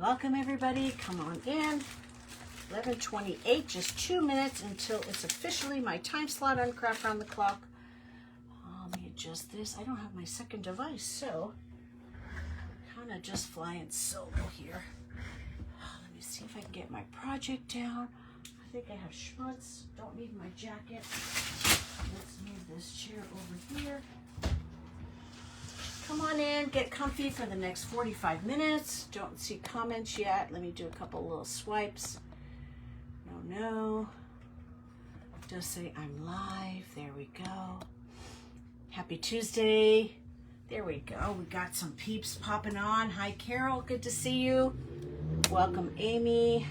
Welcome everybody, come on in. 11:28, just 2 minutes until it's officially my time slot on Craft Round the Clock. Let me adjust this. I don't have my second device, so kind of just flying solo here. Let me see if I can get my project down. I think I have schmutz, don't need my jacket. Let's move this chair over here. Come on in, get comfy for the next 45 minutes. Don't see comments yet. Let me do a couple little swipes. No. It does say I'm live. There we go. Happy Tuesday. There we go. We got some peeps popping on. Hi, Carol. Good to see you. Welcome, Amy.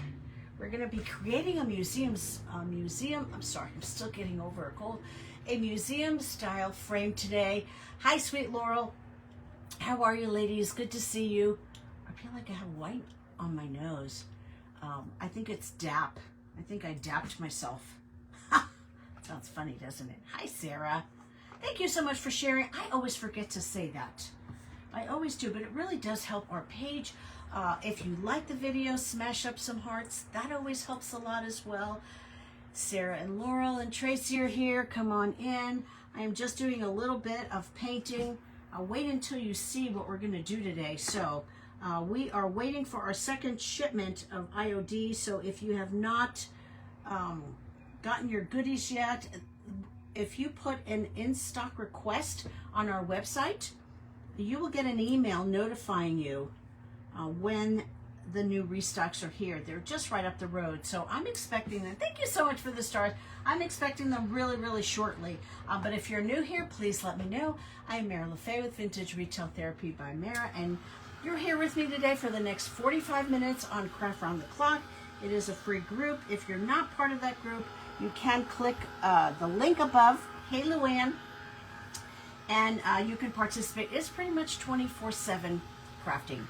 We're going to be creating a museum. I'm sorry, I'm still getting over a cold. A museum style frame today. Hi, sweet Laurel. How are you, ladies? Good to see you. I feel like I have white on my nose. I think it's DAP. I think I dapped myself. Sounds funny, doesn't it? Hi, Sarah. Thank you so much for sharing. I always forget to say that. I always do, but it really does help our page. If you like the video, smash up some hearts. That always helps a lot as well. Sarah and Laurel and Tracy are here. Come on in. I am just doing a little bit of painting. I'll wait until you see what we're going to do today. So we are waiting for our second shipment of IOD. So if you have not gotten your goodies yet, if you put an in-stock request on our website, you will get an email notifying you when the new restocks are here. They're just right up the road. So I'm expecting them. Thank you so much for the stars. I'm expecting them really, really shortly. But if you're new here, please let me know. I'm Mara LaFay with Vintage Retail Therapy by Mara, and you're here with me today for the next 45 minutes on Craft Round the Clock. It is a free group. If you're not part of that group, you can click the link above. Hey, Luann. And you can participate. It's pretty much 24/7 crafting.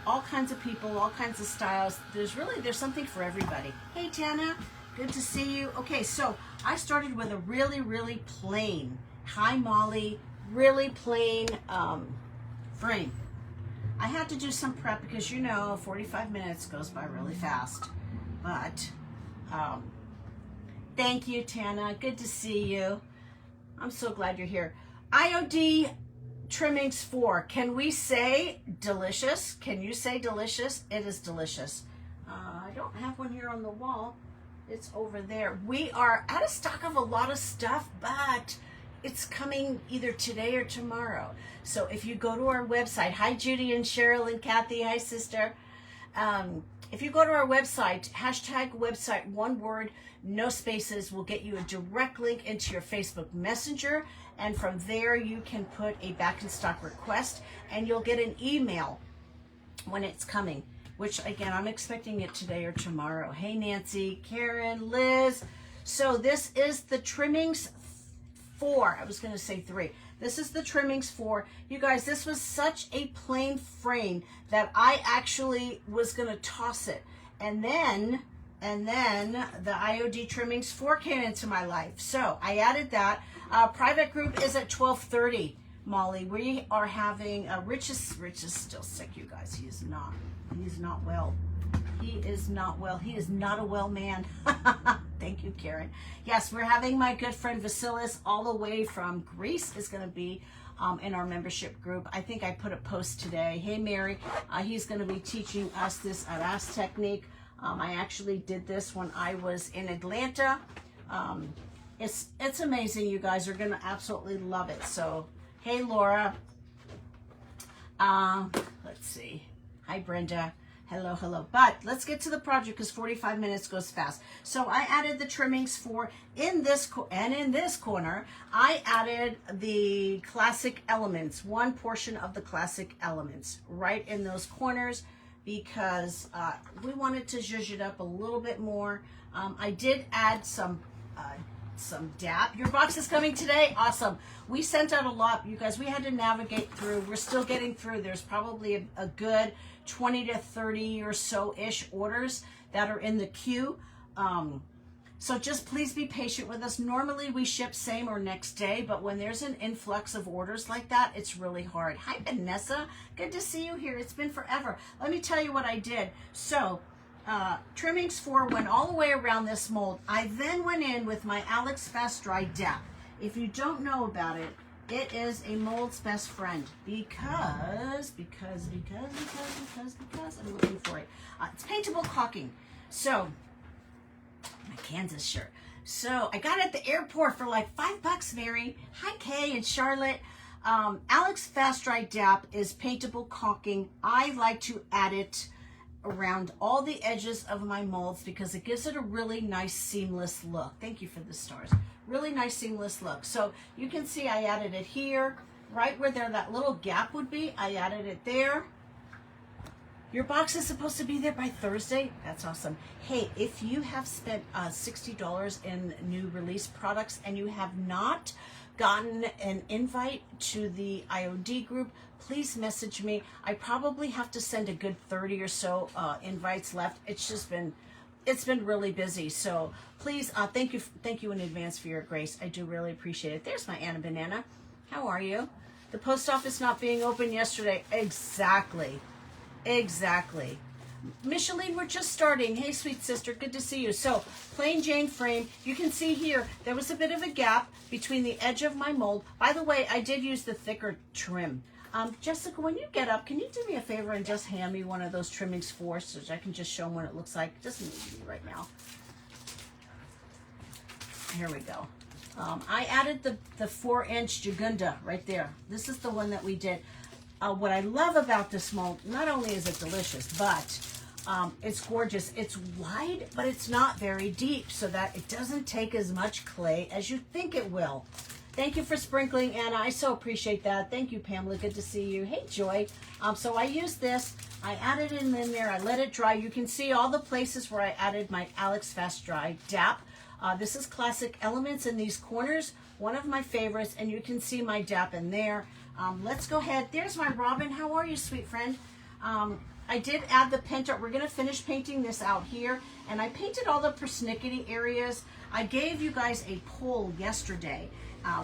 All kinds of people, all kinds of styles. There's something for everybody. Hey, Tana. Good to see you. Okay, so I started with a really, really plain, hi Molly, really plain frame. I had to do some prep because 45 minutes goes by really fast. But thank you, Tana. Good to see you. I'm so glad you're here. IOD trimmings 4. Can we say delicious? Can you say delicious? It is delicious. I don't have one here on the wall. It's over there. We are out of stock of a lot of stuff, but it's coming either today or tomorrow. So if you go to our website, hi Judy and Cheryl and Kathy, hi sister. If you go to our website, #website, one word, no spaces, will get you a direct link into your Facebook Messenger. And from there, you can put a back in stock request and you'll get an email when it's coming, which again, I'm expecting it today or tomorrow. Hey, Nancy, Karen, Liz. So this is the trimmings 4. I was going to say 3. This is the trimmings 4. You guys, this was such a plain frame that I actually was going to toss it. And then the IOD trimmings 4 came into my life. So I added that. Private group is at 12:30, Molly. We are having, Rich is still sick, you guys. He's not well. He is not well. He is not a well man. Thank you, Karen. Yes, we're having my good friend Vasilis all the way from Greece is going to be in our membership group. I think I put a post today. Hey, Mary. He's going to be teaching us this Aras technique. I actually did this when I was in Atlanta. It's amazing. You guys are going to absolutely love it. So, hey, Laura. Let's see. Hi, Brenda. Hello. But let's get to the project because 45 minutes goes fast. So I added the trimmings 4 in this corner. I added the classic elements, one portion of the classic elements right in those corners because we wanted to zhuzh it up a little bit more. I did add some DAP. Your box is coming today? Awesome. We sent out a lot, you guys. We had to navigate through. We're still getting through. There's probably a good 20 to 30 or so-ish orders that are in the queue. So just please be patient with us. Normally we ship same or next day, but when there's an influx of orders like that, it's really hard. Hi, Vanessa. Good to see you here. It's been forever. Let me tell you what I did. So trimmings 4 went all the way around this mold. I then went in with my Alex Fast Dry DAP. If you don't know about it, it is a mold's best friend because I'm looking for it. It's paintable caulking. So, my Kansas shirt. So, I got it at the airport for like $5, Mary. Hi, Kay and Charlotte. Alex Fast Dry DAP is paintable caulking. I like to add it around all the edges of my molds because it gives it a really nice seamless look. Thank you for the stars. Really nice seamless look. So you can see I added it here, right where there that little gap would be. I added it there. Your box is supposed to be there by Thursday. That's awesome. Hey, if you have spent $60 in new release products and you have not gotten an invite to the IOD group, please message me. I probably have to send a good 30 or so invites left. It's been really busy. So please, thank you in advance for your grace. I do really appreciate it. There's my Anna Banana. How are you? The post office not being open yesterday. Exactly. Micheline, we're just starting. Hey, sweet sister, good to see you. So, plain Jane frame. You can see here, there was a bit of a gap between the edge of my mold. By the way, I did use the thicker trim. Jessica, when you get up, can you do me a favor and just hand me one of those trimmings 4 so I can just show them what it looks like? Just me right now. Here we go. I added the 4-inch Jugunda right there. This is the one that we did. What I love about this mold, not only is it delicious, but it's gorgeous. It's wide, but it's not very deep so that it doesn't take as much clay as you think it will. Thank you for sprinkling, Anna. I so appreciate that. Thank you, Pamela. Good to see you. Hey, Joy. So I used this. I added it in there. I let it dry. You can see all the places where I added my Alex Fast Dry DAP. This is Classic Elements in these corners. One of my favorites, and you can see my DAP in there. Let's go ahead. There's my Robin. How are you, sweet friend? I did add the penta. We're going to finish painting this out here. And I painted all the persnickety areas. I gave you guys a poll yesterday.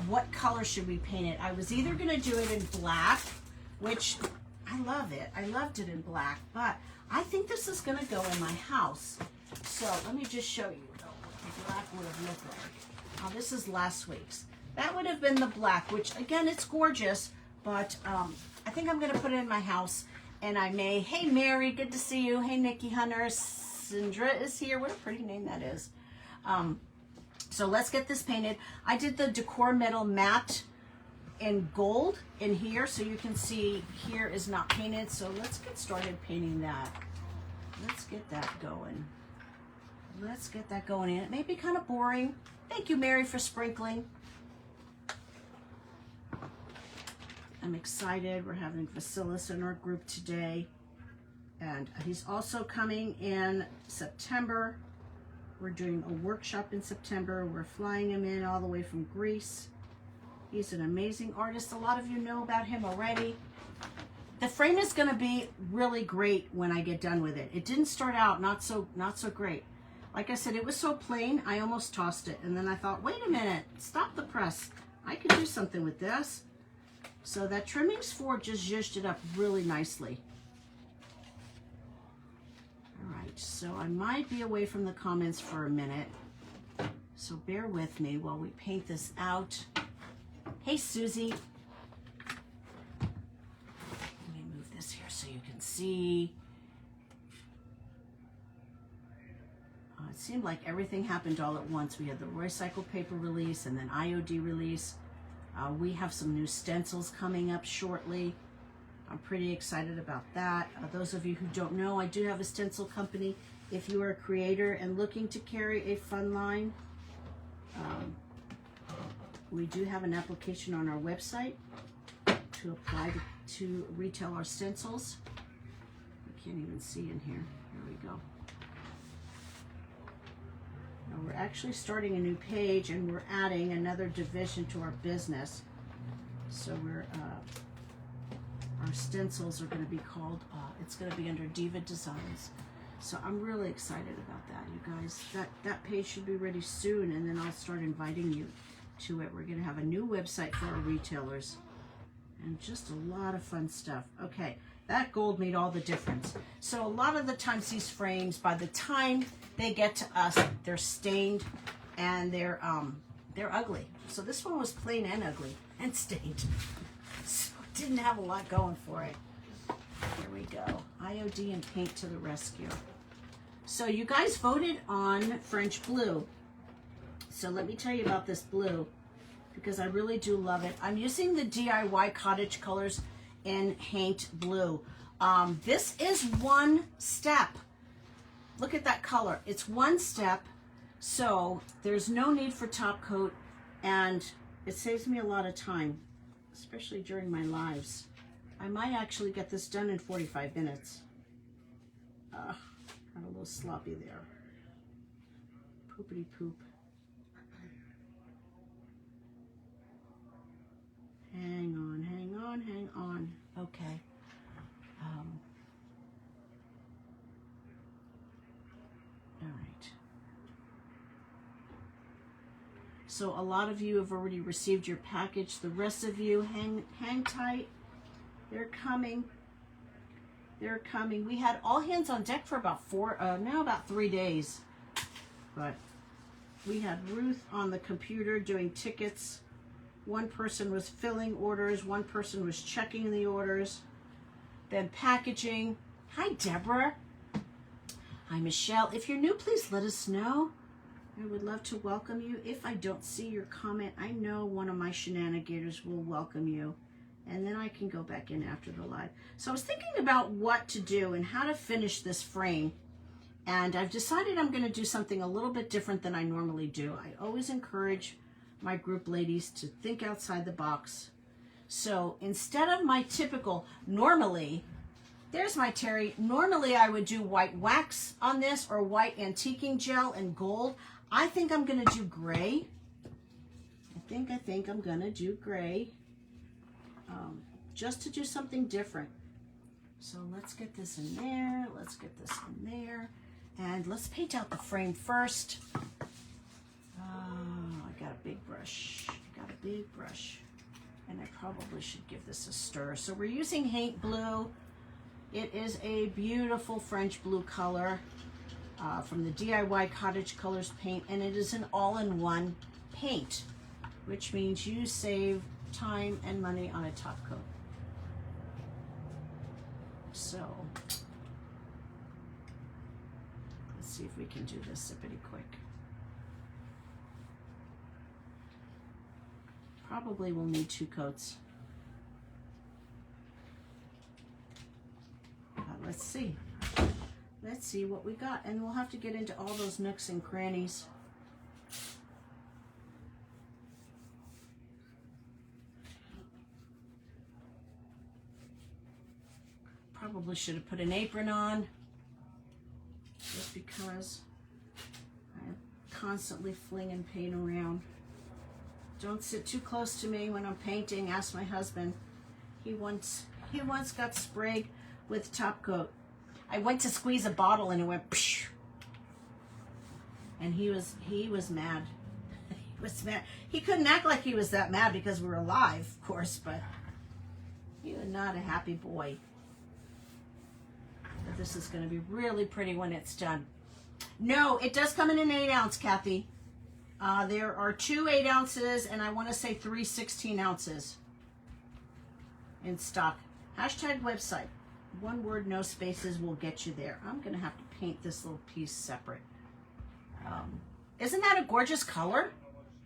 What color should we paint it? I was either going to do it in black, which I love it. I loved it in black. But I think this is going to go in my house. So let me just show you what the black would have looked like. This is last week's. That would have been the black, which again, it's gorgeous. But I think I'm going to put it in my house. And I may, hey, Mary, good to see you. Hey, Nikki Hunter. Sindra is here. What a pretty name that is. So let's get this painted. I did the Decor Metal Matte in gold in here. So you can see here is not painted. So let's get started painting that. Let's get that going. Let's get that going in. It may be kind of boring. Thank you, Mary, for sprinkling. I'm excited. We're having Vasilis in our group today. And he's also coming in September. We're doing a workshop in September. We're flying him in all the way from Greece. He's an amazing artist. A lot of you know about him already. The frame is going to be really great when I get done with it. It didn't start out not so great. Like I said, it was so plain, I almost tossed it. And then I thought, wait a minute, stop the press. I could do something with this. So that Trimmings 4 just zhuzhed it up really nicely. All right, so I might be away from the comments for a minute. So bear with me while we paint this out. Hey, Susie. Let me move this here so you can see. It seemed like everything happened all at once. We had the Roycycle paper release and then IOD release. We have some new stencils coming up shortly. I'm pretty excited about that. Those of you who don't know, I do have a stencil company. If you are a creator and looking to carry a fun line, we do have an application on our website to apply to retail our stencils. You can't even see in here. Here we go. Now we're actually starting a new page and we're adding another division to our business. So we're our stencils are going to be called, it's going to be under Diva Designs. So I'm really excited about that, you guys. That page should be ready soon, and then I'll start inviting you to it. We're going to have a new website for our retailers and just a lot of fun stuff. Okay, that gold made all the difference. So a lot of the times these frames, by the time they get to us, they're stained and they're ugly. So this one was plain and ugly and stained. So it didn't have a lot going for it. Here we go. IOD and paint to the rescue. So you guys voted on French blue. So let me tell you about this blue, because I really do love it. I'm using the DIY Cottage Colors in Haint Blue. This is one step. Look at that color. It's one step, so there's no need for top coat, and it saves me a lot of time, especially during my lives. I might actually get this done in 45 minutes. Got a little sloppy there. Poopity poop. Hang on, hang on, hang on. Okay. All right. So a lot of you have already received your package. The rest of you, hang tight. They're coming. They're coming. We had all hands on deck for about about 3 days. But we had Ruth on the computer doing tickets. One person was filling orders. One person was checking the orders. Then packaging. Hi, Deborah. Hi, Michelle. If you're new, please let us know. I would love to welcome you. If I don't see your comment, I know one of my shenanigans will welcome you. And then I can go back in after the live. So I was thinking about what to do and how to finish this frame. And I've decided I'm going to do something a little bit different than I normally do. I always encourage my group ladies to think outside the box. So instead of my typical, normally, there's my Terry, normally I would do white wax on this or white antiquing gel and gold. I think I'm going to do gray. I think I'm going to do gray. Just to do something different. So let's get this in there. Let's get this in there. And let's paint out the frame first. I got a big brush. And I probably should give this a stir. So we're using Haint Blue. It is a beautiful French blue color from the DIY Cottage Colors paint. And it is an all-in-one paint, which means you save time and money on a top coat. So let's see if we can do this zippity quick. Probably will need 2 coats. Let's see. Let's see what we got, and we'll have to get into all those nooks and crannies. Probably should have put an apron on, just because I'm constantly flinging paint around. Don't sit too close to me when I'm painting. Ask my husband. He once got sprayed with top coat. I went to squeeze a bottle and it went psh, and he was mad. He was mad. He couldn't act like he was that mad because we were live, of course, but he was not a happy boy. But this is going to be really pretty when it's done. No, it does come in an 8-ounce, Kathy. There are 2 8 ounces, and I want to say 3 16 ounces in stock. Hashtag website. One word, no spaces will get you there. I'm going to have to paint this little piece separate. Isn't that a gorgeous color?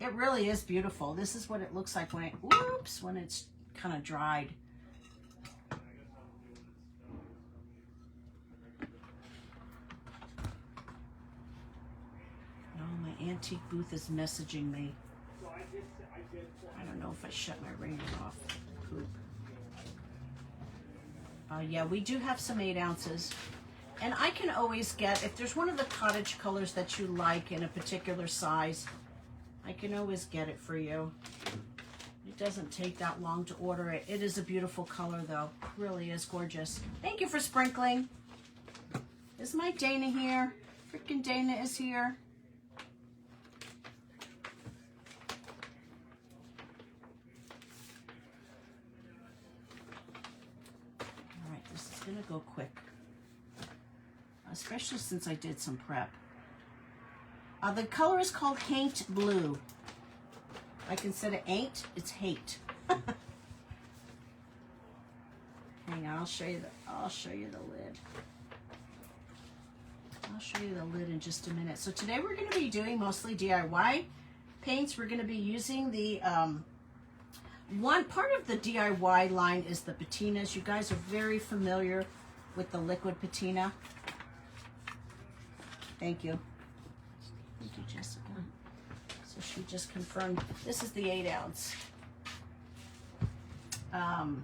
It really is beautiful. This is what it looks like when it's kind of dried. My antique booth is messaging me. I don't know if I shut my ringer off. Poop. Yeah, we do have some 8 ounces. And I can always get, if there's one of the cottage colors that you like in a particular size, I can always get it for you. It doesn't take that long to order it. It is a beautiful color though. It really is gorgeous. Thank you for sprinkling. Is my Dana here? Freaking Dana is here. All right, this is gonna go quick, especially since I did some prep. The color is called Haint Blue. Like instead of ain't, it's hate. Hang on, I'll show you the lid. I'll show you the lid in just a minute. So today we're going to be doing mostly DIY paints. We're going to be using the one part of the DIY line is the patinas. You guys are very familiar with the liquid patina. Thank you. Thank you, Jessica. So she just confirmed this is the 8 ounce. As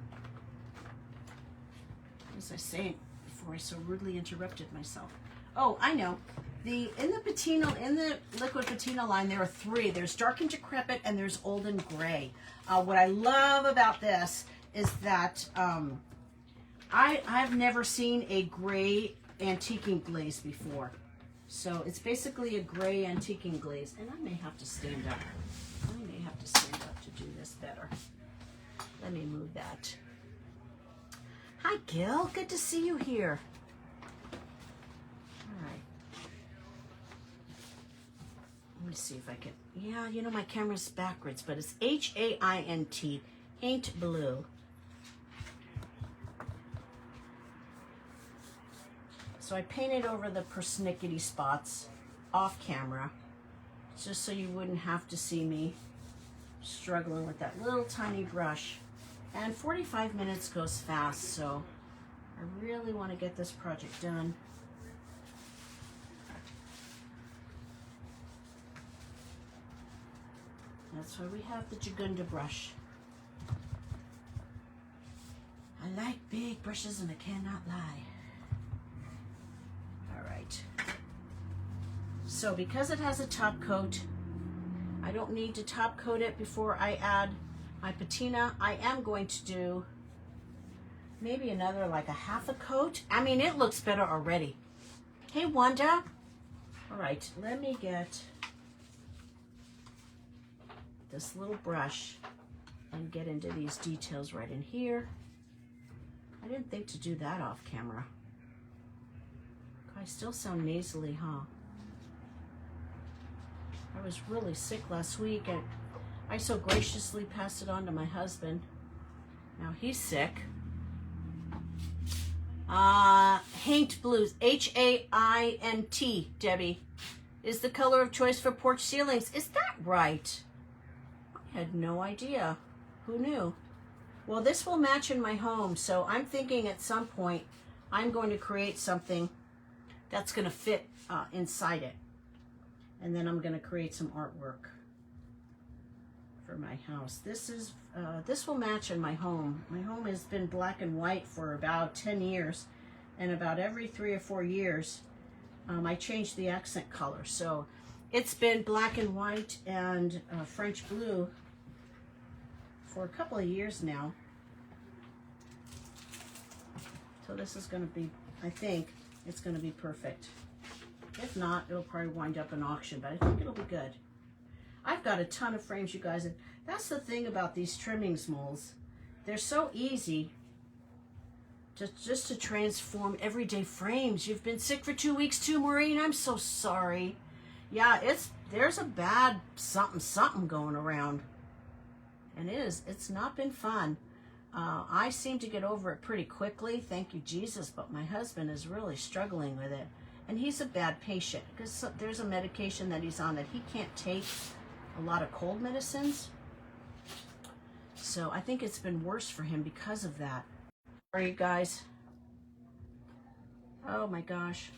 I say before I so rudely interrupted myself. Oh, I know. In the liquid patina line, there are 3. There's dark and decrepit, and there's old and gray. What I love about this is that I've never seen a gray antiquing glaze before. So it's basically a gray antiquing glaze, and I may have to stand up. To do this better. Let me move that. Hi, Gil. Good to see you here. All right. Let me see if I can. Yeah, you know my camera's backwards, but it's H-A-I-N-T. Haint Blue. So I painted over the persnickety spots off camera, just so you wouldn't have to see me struggling with that little tiny brush. And 45 minutes goes fast, so I really want to get this project done. That's why we have the Jagunda brush. I like big brushes and I cannot lie. All right. So because it has a top coat, I don't need to top coat it before I add my patina. I am going to do maybe another like a half a coat. I mean, it looks better already. Hey, Wanda. All right, let me get this little brush and get into these details right in here. I didn't think to do that off camera. I still sound nasally, huh? I was really sick last week and I so graciously passed it on to my husband. Now he's sick. Haint Blues, H-A-I-N-T, Debbie, is the color of choice for porch ceilings. Is that right? I had no idea. Who knew? Well, this will match in my home, so I'm thinking at some point I'm going to create something that's going to fit inside it. And then I'm going to create some artwork for my house. This will match in my home. My home has been black and white for about 10 years, and about every 3 or 4 years I change the accent color. So it's been black and white and French blue for a couple of years now. So this is going to be, I think it's going to be perfect. If not, it'll probably wind up in auction, but I think it'll be good. I've got a ton of frames, you guys, and that's the thing about these trimmings molds. They're so easy just to transform everyday frames. You've been sick for 2 weeks too, Maureen. I'm so sorry. Yeah, there's a bad something going around. And it's not been fun. I seem to get over it pretty quickly, thank you, Jesus, but my husband is really struggling with it. And he's a bad patient because there's a medication that he's on that he can't take a lot of cold medicines. So I think it's been worse for him because of that. Sorry, you guys. Oh my gosh.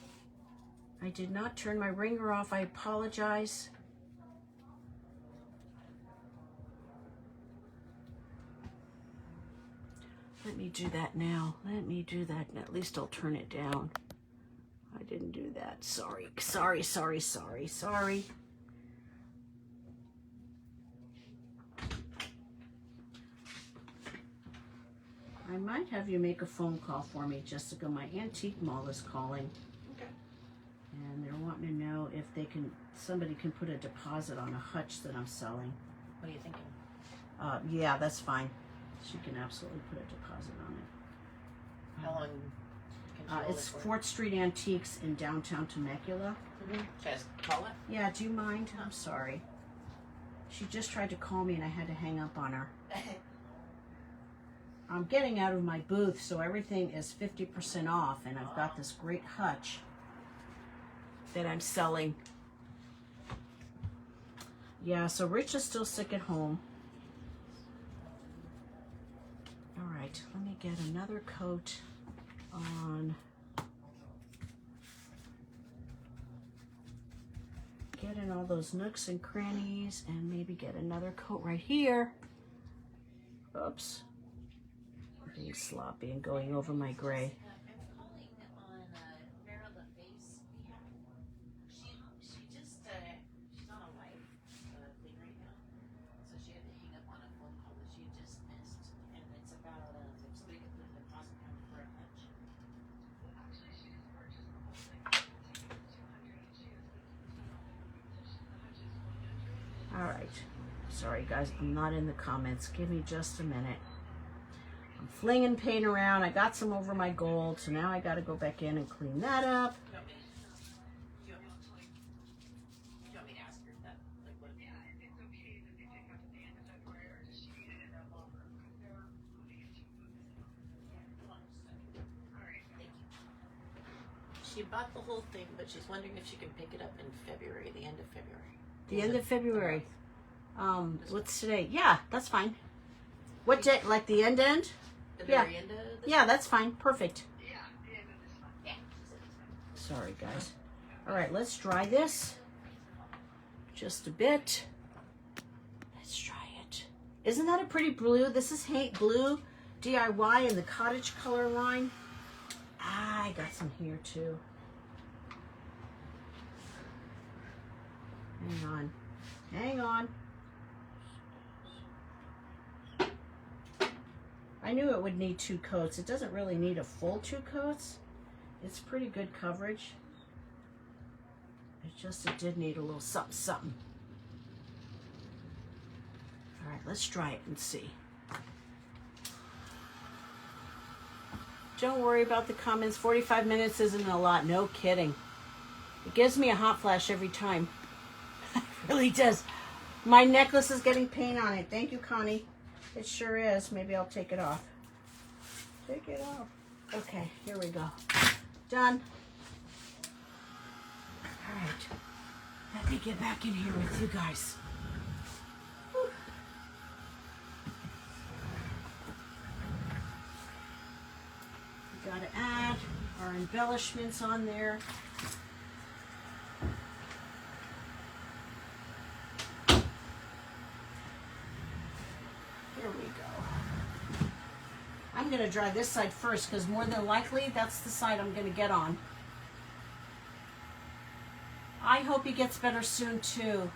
I did not turn my ringer off. I apologize. Let me do that now. Let me do that. At least I'll turn it down. I didn't do that. Sorry. I might have you make a phone call for me, Jessica. My antique mall is calling. Okay. And they're wanting to know if somebody can put a deposit on a hutch that I'm selling. What are you thinking? Yeah, that's fine. She can absolutely put a deposit on it. How long can she hold It's it for? 4th Street Antiques in downtown Temecula. Should I just call it? Yeah, do you mind? I'm sorry. She just tried to call me and I had to hang up on her. I'm getting out of my booth, so everything is 50% off, and I've got this great hutch that I'm selling. Yeah, so Rich is still sick at home. All right, let me get another coat on. Get in all those nooks and crannies, and maybe get another coat right here. Oops. I'm being sloppy and going over my gray. All right. Sorry, guys. I'm not in the comments. Give me just a minute. I'm flinging paint around. I got some over my gold, so now I got to go back in and clean that up. Do you want me to ask her that? Like, what? Yeah, it's okay that they pick up at the end of February, or does she need it in longer? They're moving into All right, thank you. She bought the whole thing, but she's wondering if she can pick it up in February, the end of February. The end of February. What's today? Yeah, that's fine. What day? Like the end? The Yeah. very end of this Yeah, that's fine. Perfect. Yeah, the end of this month. Yeah, she said it's fine. Sorry, guys. All right, let's dry this. Just a bit. Let's dry it. Isn't that a pretty blue? This is Haint Blue DIY in the cottage color line. Ah, I got some here too. Hang on. Hang on. I knew it would need 2 coats. It doesn't really need a full 2 coats. It's pretty good coverage. It did need a little something, something. All right, let's try it and see. Don't worry about the comments. 45 minutes isn't a lot. No kidding. It gives me a hot flash every time. It really does. My necklace is getting paint on it. Thank you, Connie. It sure is. Maybe I'll take it off. Take it off. Okay, here we go. Done. All right. Let me get back in here with you guys. Whew. We gotta add our embellishments on there. Here we go. I'm going to dry this side first because more than likely that's the side I'm going to get on. I hope he gets better soon too.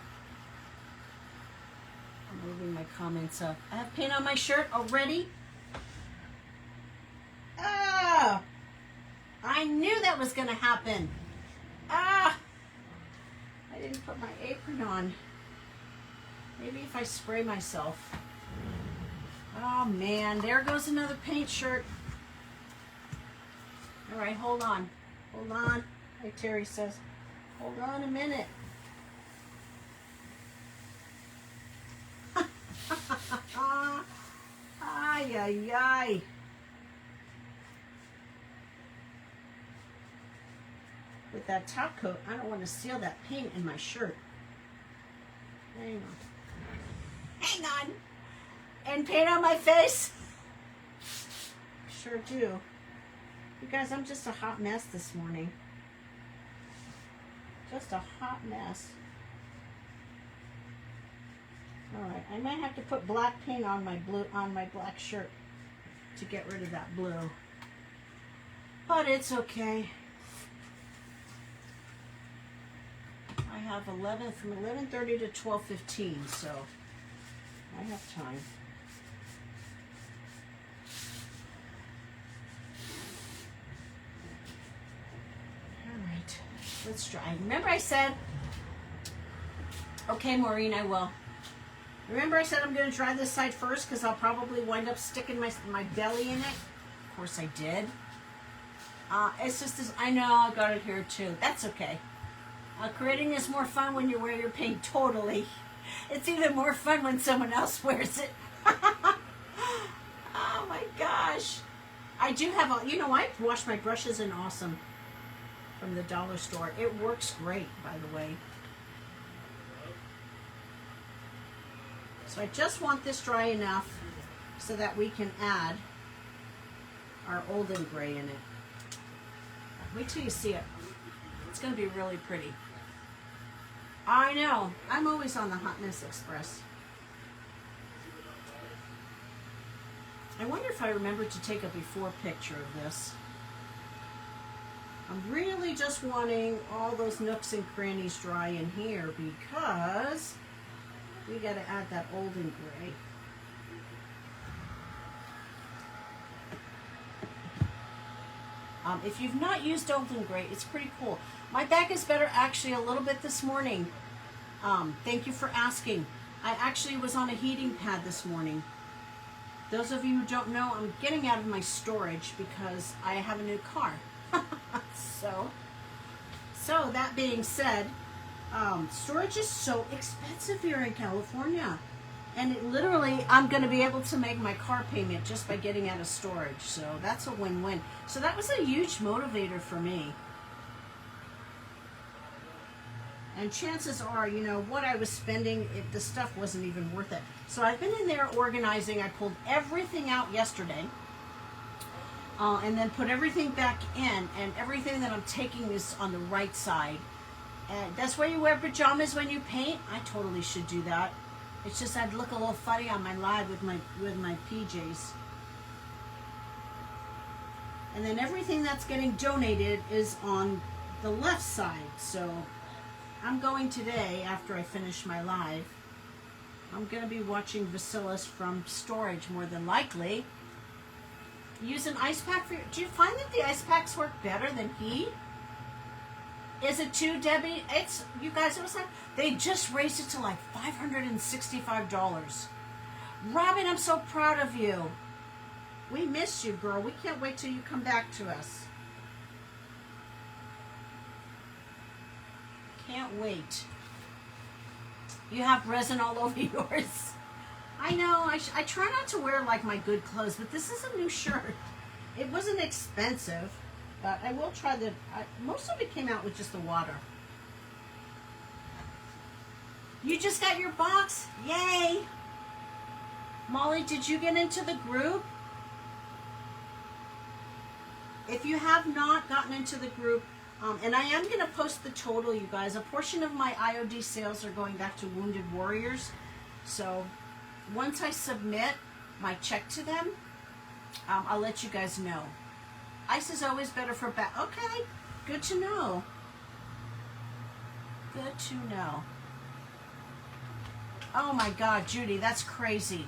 I'm moving my comments up. I have paint on my shirt already. Ah! I knew that was going to happen. Ah! I didn't put my apron on. Maybe if I spray myself. Oh man, there goes another paint shirt. All right, hold on. Hold on. Like Terry says, hold on a minute. Ay, ay, ay. With that top coat, I don't want to seal that paint in my shirt. Hang on. Hang on. And paint on my face? Sure do. You guys, I'm just a hot mess this morning. Just a hot mess. Alright, I might have to put black paint on my black shirt to get rid of that blue. But it's okay. I have from 11:30 to 12:15, so I have time. All right. Let's try. Remember I said, okay, Maureen, I will. Remember I said I'm going to dry this side first because I'll probably wind up sticking my belly in it. Of course I did. It's just this, I know I got it here too. That's okay. Creating is more fun when you wear your paint, totally. It's even more fun when someone else wears it. Oh my gosh. I do have a, you know, I wash my brushes in Awesome from the dollar store. It works great, by the way. So I just want this dry enough so that we can add our Olden Gray in it. Wait till you see it. It's going to be really pretty. I know. I'm always on the Hotness Express. I wonder if I remember to take a before picture of this. I'm really just wanting all those nooks and crannies dry in here because we got to add that Olden Gray. If you've not used Olden Gray, it's pretty cool. My back is better actually a little bit this morning. Thank you for asking. I actually was on a heating pad this morning. Those of you who don't know, I'm getting out of my storage because I have a new car. So that being said, storage is so expensive here in California. And it literally, I'm going to be able to make my car payment just by getting out of storage. So that's a win-win. So that was a huge motivator for me. And chances are, you know, what I was spending, the stuff wasn't even worth it. So I've been in there organizing. I pulled everything out yesterday. And then put everything back in. And everything that I'm taking is on the right side. And that's why you wear pajamas when you paint. I totally should do that. It's just I'd look a little funny on my live with my PJs. And then everything that's getting donated is on the left side. So I'm going today, after I finish my live, I'm going to be watching Vasilis from storage more than likely. Use an ice pack for do you find that the ice packs work better than heat? Is it too, Debbie? It's, you guys, it was like, they just raised it to like $565. Robin, I'm so proud of you. We miss you, girl. We can't wait till you come back to us. Can't wait. You have resin all over yours. I know. I try not to wear like my good clothes, but this is a new shirt. It wasn't expensive. But I will try the, most of it came out with just the water. You just got your box? Yay! Molly, did you get into the group? If you have not gotten into the group, and I am going to post the total, you guys. A portion of my IOD sales are going back to Wounded Warriors. So once I submit my check to them, I'll let you guys know. Ice is always better for back. Okay, good to know. Good to know. Oh my God, Judy, that's crazy.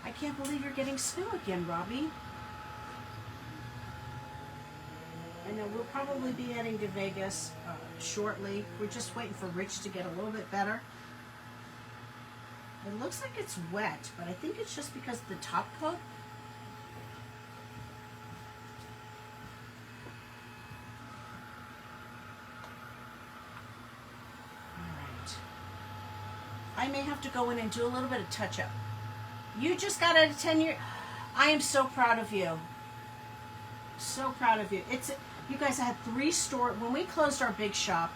I can't believe you're getting snow again, Robbie. I know we'll probably be heading to Vegas shortly. We're just waiting for Rich to get a little bit better. It looks like it's wet, but I think it's just because of the top coat. I may have to go in and do a little bit of touch-up. You just got out of 10-year. I am so proud of you. So proud of you. You guys, I had 3 when we closed our big shop,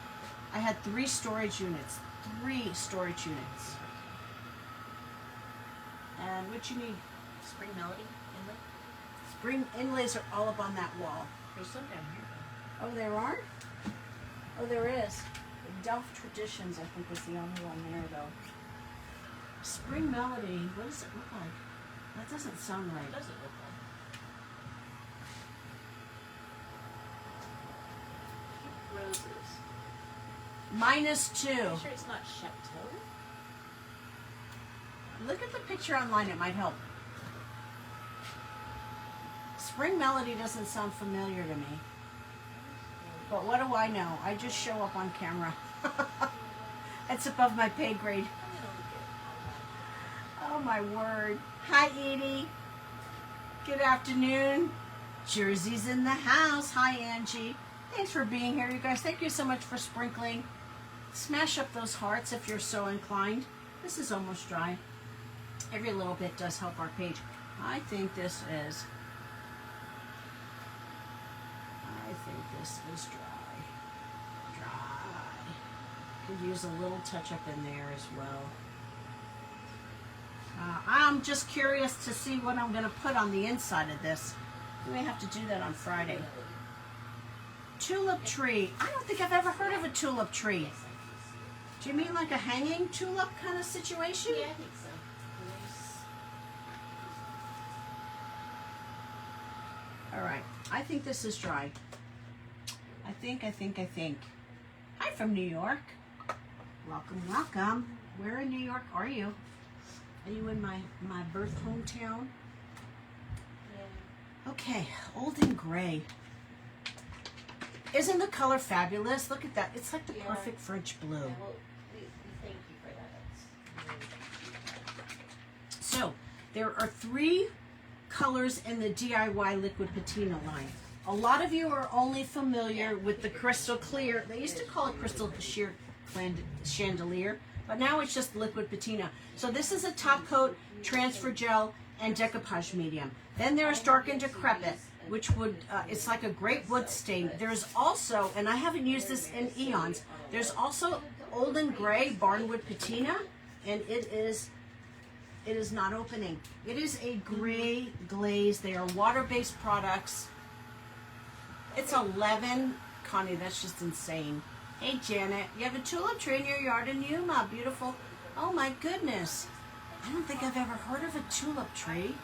I had 3 storage units. 3 storage units. And what you need? Spring Melody inlay? Spring inlays are all up on that wall. There's some down here though. Oh, there are? Oh, there is. Delft Traditions, I think, was the only one there, though. Spring Melody, what does it look like? That doesn't sound right. What does it look like? Roses. -2. Are you sure it's not Chateau? Look at the picture online, it might help. Spring Melody doesn't sound familiar to me. But what do I know? I just show up on camera. That's above my pay grade. Oh my word. Hi Edie. Good afternoon. Jersey's in the house. Hi Angie. Thanks for being here, you guys. Thank you so much for sprinkling. Smash up those hearts if you're so inclined. This is almost dry. Every little bit does help our page. I think this is dry. Could use a little touch up in there as well. I'm just curious to see what I'm going to put on the inside of this. We may have to do that on Friday. Tulip tree. I don't think I've ever heard of a tulip tree. Do you mean like a hanging tulip kind of situation? Yeah, I think so. All right. I think this is dry. I think. Hi from New York. Welcome. Where in New York are you? Are you in my birth hometown? Yeah. Okay, Old and Gray. Isn't the color fabulous? Look at that. It's like the perfect French blue. Yeah, well, we thank you for that. That's So, there are 3 colors in the DIY liquid patina line. A lot of you are only familiar with the crystal clear. They used to call it crystal sheer chandelier, but now it's just liquid patina. So this is a top coat, transfer gel, and decoupage medium. Then there's dark and decrepit, which would, it's like a great wood stain. There's also, and I haven't used this in eons, there's also Old and Gray barnwood patina, and it is not opening. It is a gray glaze. They are water-based products. It's 11. Connie, that's just insane. Hey, Janet, you have a tulip tree in your yard in Yuma. Beautiful. Oh, my goodness. I don't think I've ever heard of a tulip tree.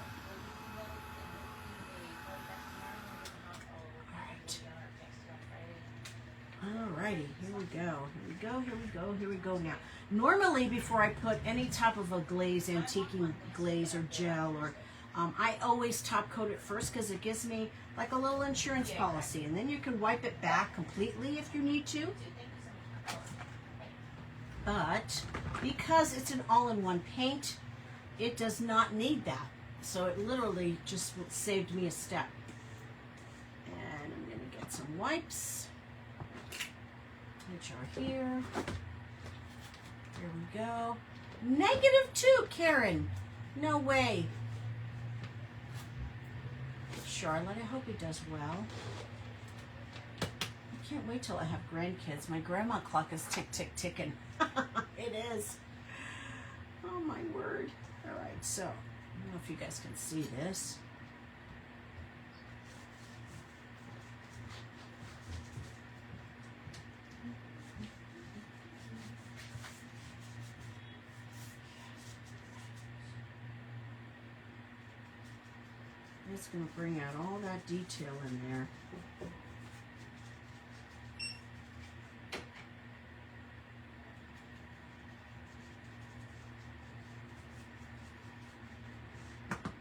Alrighty, here we go now. Normally, before I put any type of a glaze, antiquing glaze or gel, or I always top coat it first because it gives me like a little insurance policy, and then you can wipe it back completely if you need to. But because it's an all-in-one paint, it does not need that. So it literally just saved me a step. And I'm going to get some wipes, which are here. Here we go. -2, Karen. No way. Charlotte, I hope he does well. I can't wait till I have grandkids. My grandma clock is ticking. It is. Oh my word. All right, so I don't know if you guys can see this. It's going to bring out all that detail in there.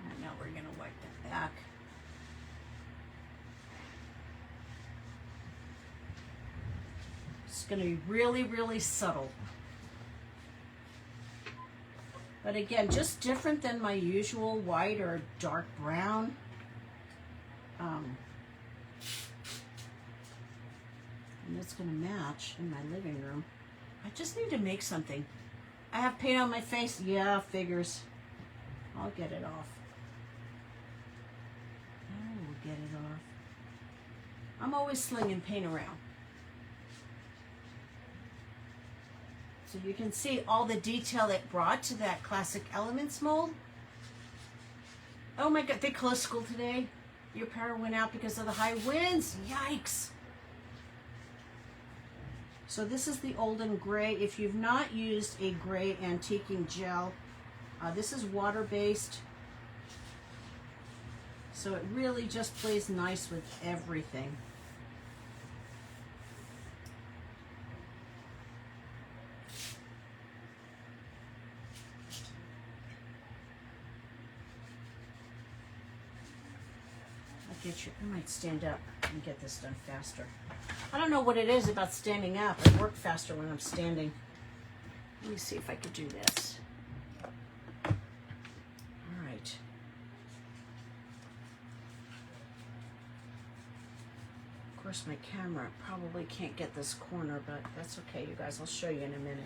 And now we're going to wipe that back. It's going to be really, really subtle. But again, just different than my usual white or dark brown. And it's going to match in my living room. I just need to make something. I have paint on my face. Yeah, figures. I'll get it off. I will get it off. I'm always slinging paint around. So you can see all the detail it brought to that Classic Elements mold. Oh my God, they closed school today. Your power went out because of the high winds. Yikes. So this is the Old and Gray. If you've not used a gray antiquing gel, this is water-based. So it really just plays nice with everything. I might stand up and get this done faster. I don't know what it is about standing up. I work faster when I'm standing. Let me see if I could do this. All right. Of course, my camera probably can't get this corner, but that's okay, you guys. I'll show you in a minute.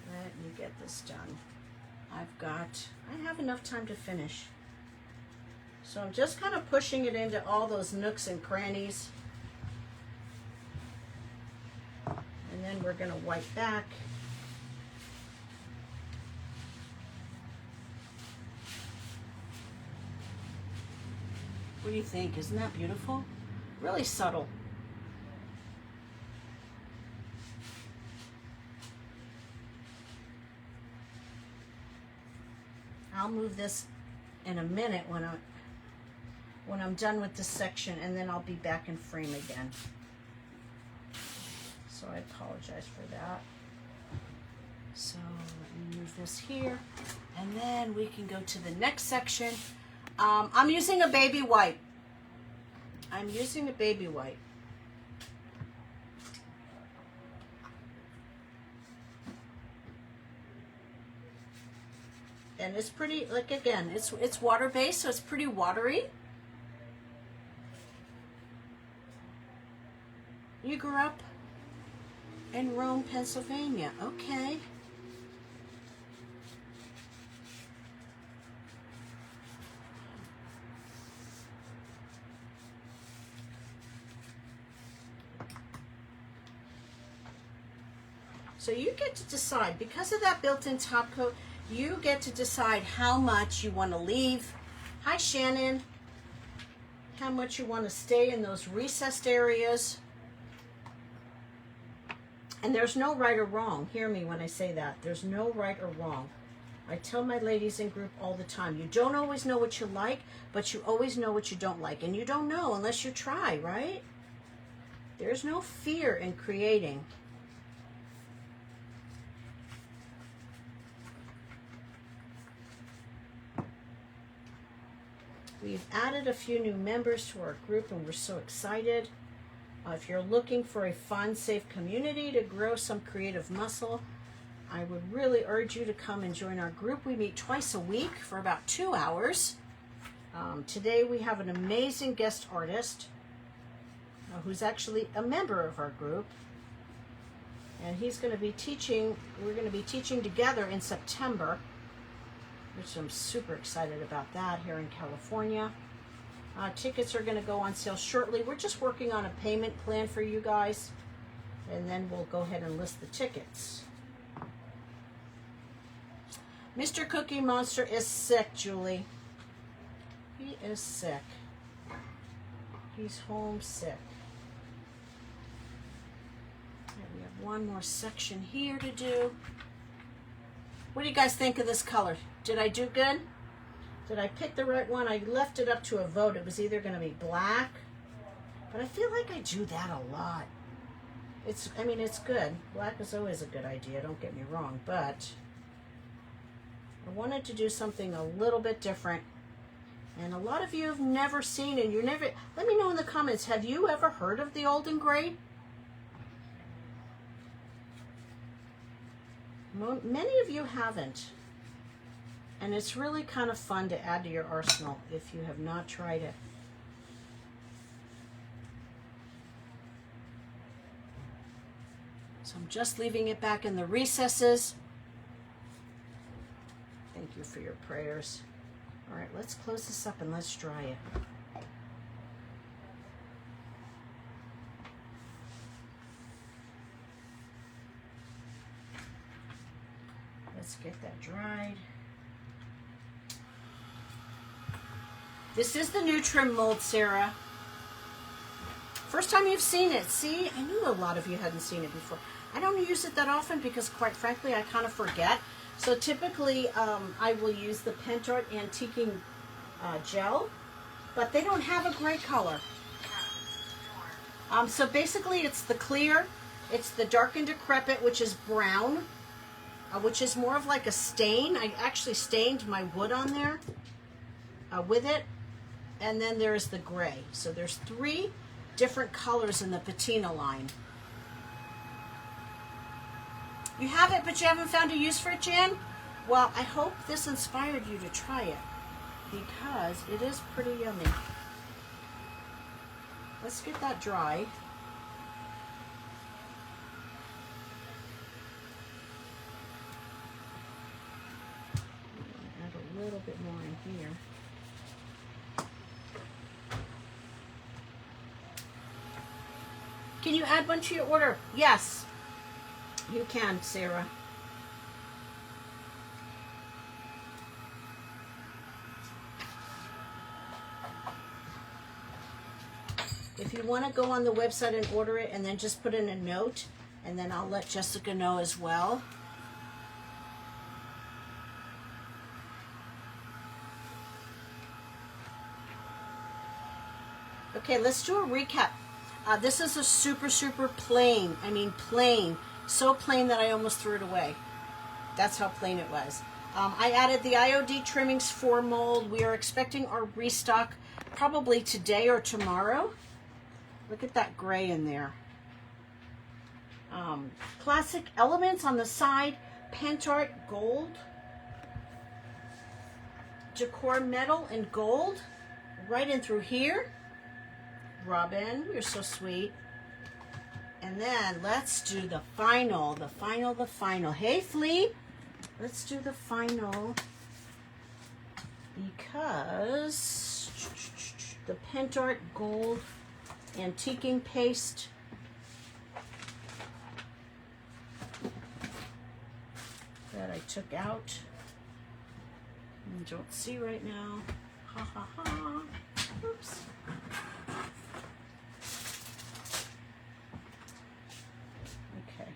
Let me get this done. I have enough time to finish. So I'm just kind of pushing it into all those nooks and crannies. And then we're going to wipe back. What do you think? Isn't that beautiful? Really subtle. I'll move this in a minute when I'm done with this section, and then I'll be back in frame again. So I apologize for that. So let me move this here, and then we can go to the next section. I'm using a baby white. I'm using a baby white. And it's pretty, like, again, it's water-based, so it's pretty watery. You grew up in Rome, Pennsylvania. Okay. So you get to decide, because of that built-in top coat, you get to decide how much you want to leave. Hi, Shannon. How much you want to stay in those recessed areas. And there's no right or wrong. Hear me when I say that. There's no right or wrong. I tell my ladies in group all the time, you don't always know what you like, but you always know what you don't like. And you don't know unless you try, right? There's no fear in creating. We've added a few new members to our group, and we're so excited. If you're looking for a fun, safe community to grow some creative muscle, I would really urge you to come and join our group. We meet twice a week for about 2 hours. Today we have an amazing guest artist who's actually a member of our group. And he's going to be teaching, we're going to be teaching together in September, which I'm super excited about that here in California. Tickets are going to go on sale shortly. We're just working on a payment plan for you guys, and then we'll go ahead and list the tickets. Mr. Cookie Monster is sick, Julie. He is sick. He's homesick. And we have one more section here to do. What do you guys think of this color? Did I do good? Did I pick the right one? I left it up to a vote. It was either going to be black, but I feel like I do that a lot. I mean, it's good. Black is always a good idea, don't get me wrong, but I wanted to do something a little bit different. And a lot of you have never seen, and let me know in the comments, have you ever heard of the old and gray? Many of you haven't. And it's really kind of fun to add to your arsenal if you have not tried it. So I'm just leaving it back in the recesses. Thank you for your prayers. All right, let's close this up and let's dry it. Let's get that dried. This is the new trim mold, Sarah. First time you've seen it. See, I knew a lot of you hadn't seen it before. I don't use it that often because, quite frankly, I kind of forget. So typically, I will use the Pentart Antiquing gel, but they don't have a gray color. So basically, it's the clear, it's the dark and decrepit, which is brown, which is more of like a stain. I actually stained my wood on there with it. And then there's the gray. So there's 3 different colors in the patina line. You have it, but you haven't found a use for it, Jan? Well, I hope this inspired you to try it, because it is pretty yummy. Let's get that dry. Add a little bit more in here. Can you add one to your order? Yes, you can, Sarah. If you want to go on the website and order it and then just put in a note, and then I'll let Jessica know as well. Okay, let's do a recap. This is a super, super plain. I mean plain. So plain that I almost threw it away. That's how plain it was. I added the IOD trimmings 4 mold. We are expecting our restock probably today or tomorrow. Look at that gray in there. Classic elements on the side. Pentart gold. Decor metal and gold. Right in through here. Robin, you're so sweet. And then let's do the final. The final. Hey, Flea. Let's do the final. Because the Pentart gold antiquing paste. That I took out. You don't see right now. Ha ha ha. Oops. Okay.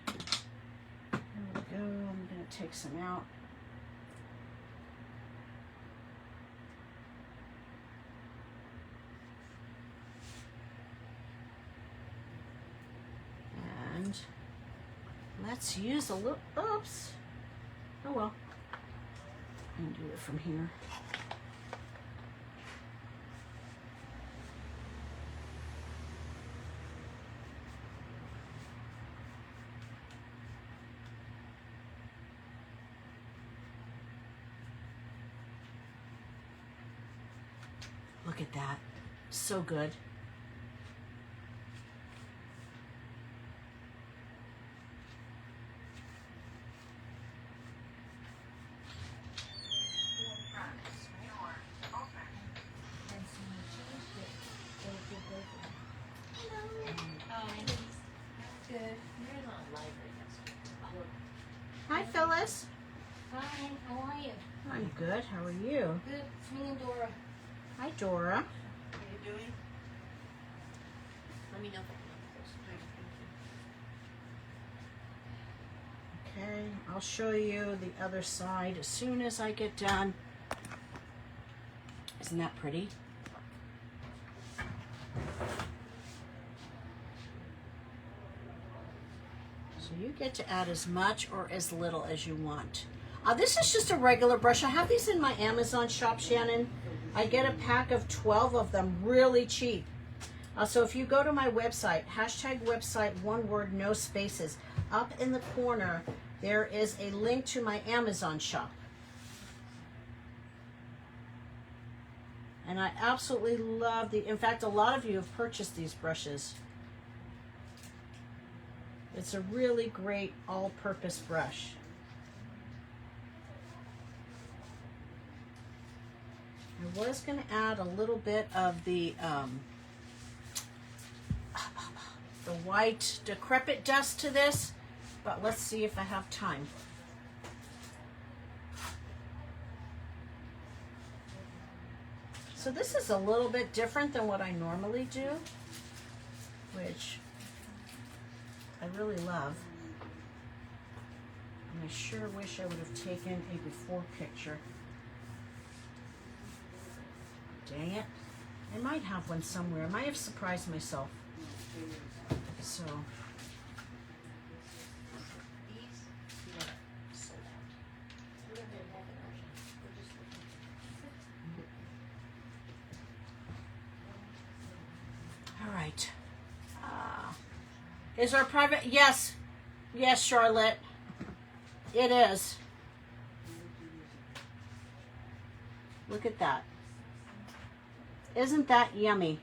There we go. I'm going to take some out. And let's use a little, oops. Oh well. I can do it from here. Look at that. So good. Hi, Phyllis. Hi, how are you? I'm good. How are you? Good. It's me and Dora. Hi, Dora. What are you doing? Let me know if I can. Okay, I'll show you the other side as soon as I get done. Isn't that pretty? So you get to add as much or as little as you want. This is just a regular brush. I have these in my Amazon shop, Shannon. I get a pack of 12 of them really cheap. So if you go to my website, #website, one word, no spaces, up in the corner, there is a link to my Amazon shop. And I absolutely love in fact, a lot of you have purchased these brushes. It's a really great all-purpose brush. I was going to add a little bit of the white decrepit dust to this, but let's see if I have time. So this is a little bit different than what I normally do, which I really love. And I sure wish I would have taken a before picture. Dang it. I might have one somewhere. I might have surprised myself. So. All right. Is our private? Yes. Yes, Charlotte. It is. Look at that. Isn't that yummy?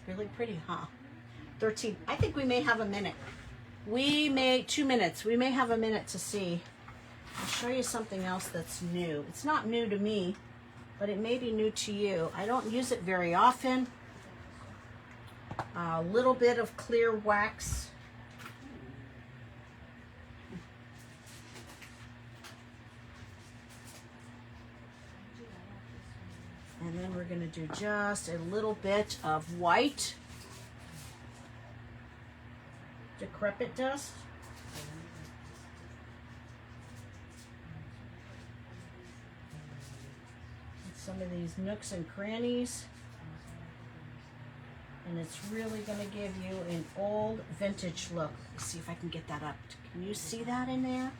Really pretty, huh? 13. I think we may have a minute. 2 minutes. We may have a minute to see. I'll show you something else that's new. It's not new to me, but it may be new to you. I don't use it very often. A little bit of clear wax. And then we're going to do just a little bit of white decrepit dust. And some of these nooks and crannies. And it's really going to give you an old vintage look. Let's see if I can get that up. Can you see that in there?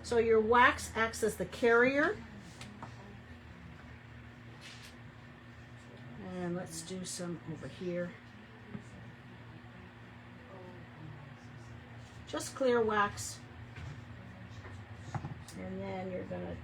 So your wax acts as the carrier. And let's do some over here. Just clear wax. And then you're going to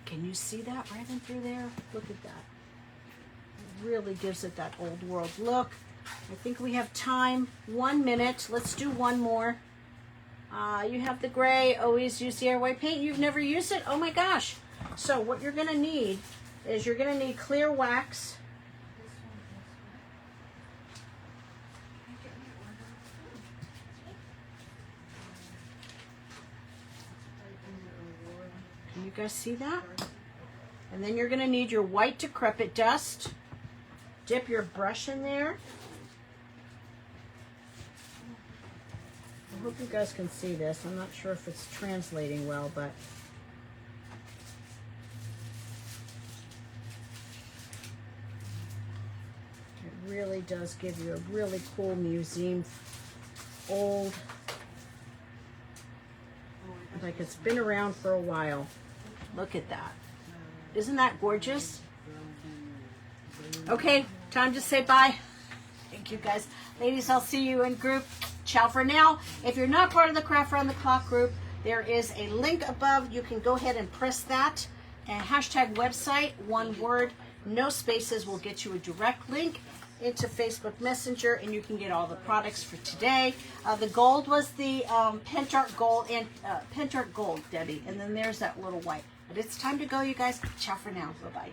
can you see that right in through there? Look at that. It really gives it that old world look. I think we have time. 1 minute. Let's do one more. You have the gray. Always use the air white paint. You've never used it? Oh my gosh. So what you're going to need is you're going to need clear wax. Can you guys see that? And then you're going to need your white decrepit dust. Dip your brush in there. I hope you guys can see this. I'm not sure if it's translating well, but it really does give you a really cool museum, old, like it's been around for a while. Look at that. Isn't that gorgeous? Okay, time to say bye. Thank you guys. Ladies, I'll see you in group. Ciao for now. If you're not part of the Craft Around the Clock group, there is a link above. You can go ahead and press that. And hashtag website, one word, no spaces, will get you a direct link into Facebook Messenger, and you can get all the products for today. The gold was the Pentart Gold, and Pentart Gold, Debbie. And then there's that little white. But it's time to go, you guys. Ciao for now. Bye-bye.